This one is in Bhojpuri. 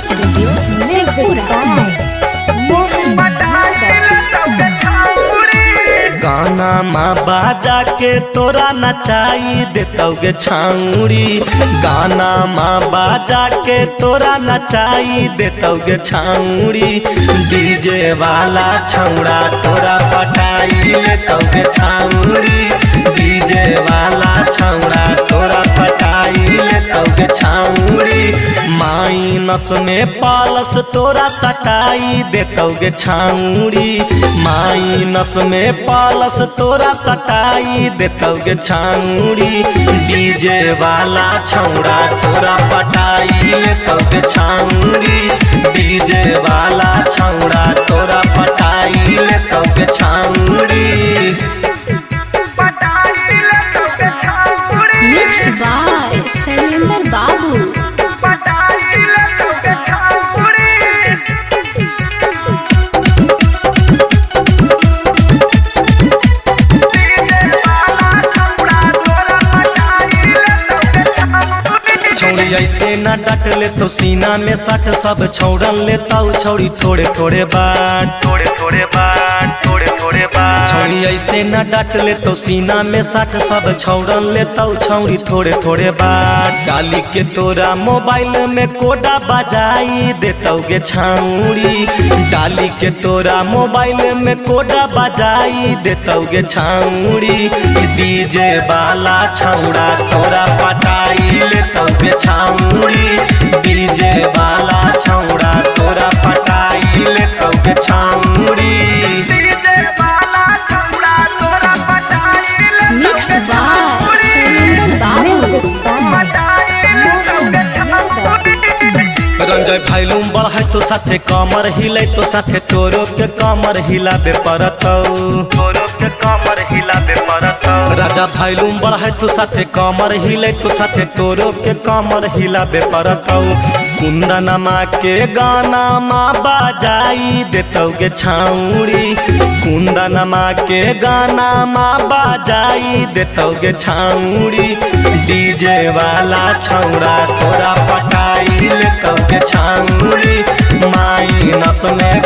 स्टूडियो गाना माँ बाजा के तोरा नचाई देतौगे छाउरी। गाना माँ बाजा के तोरा नचाई देतौगे छाउरी। डीजे वाला छौड़ा तोरा पटाई लेतौगे छाउरी। डीजे वाला छौड़ा तोरा पटाई लेतौगे छाउरी। माइनस में पालस तोरा सटाई देतौगे छाउरी। माइनस में पालस तोरा सटाई देतौगे छाउरी। डीजे वाला छौड़ा तोरा पटाई लेतौगे छाउरी। डीजे वाला छौड़ा तोरा पटाई लेतौगे छाउरी। मिक्स बाय शैलेंद्र बाबू। छौड़ी ऐसे न डट ले तो सीना में सट सब छौड़न लेता छौड़ी थोड़े थोड़े बाट थोड़े थोड़े बाट थोड़े थोड़े बाट। छौड़ी ऐसे न डट ले तो सीना में सट सब छौड़न लेता छौड़ी थोड़े थोड़े बाट। डाली के तोरा मोबाइल में कोडा बजाई देतौगे छाउरी। डाली के तोरा मोबाइल में कोडा बजाई देतौगे छाउरी। डीजे वाला छौड़ा तोरा पटाई लेतौगे छाउरी। डीजे वाला छौड़ा तोरा पटाई लेतौगे छाउरी। मिक्स बाय शैलेंद्र बाबू। रंजय भाईलूम बढ़े तो साथे कमर हिले तो साथे तोरो के कमर हिलाबे परतौ। तोरो के कमर हिलाबे परतौ। राजा भाईलूम बढ़े तो साथे कमर हिले तो साथे तोरो के कमर हिलाबे परतौ। कुंदनमा के गाना माँ बाजाई देतौगे छाउरी। कुंदनमा के गाना माँ बाजाई देतौगे छाउरी। डीजे वाला छौड़ा तोरा पटाई लेतौगे छाउरी। माइनस में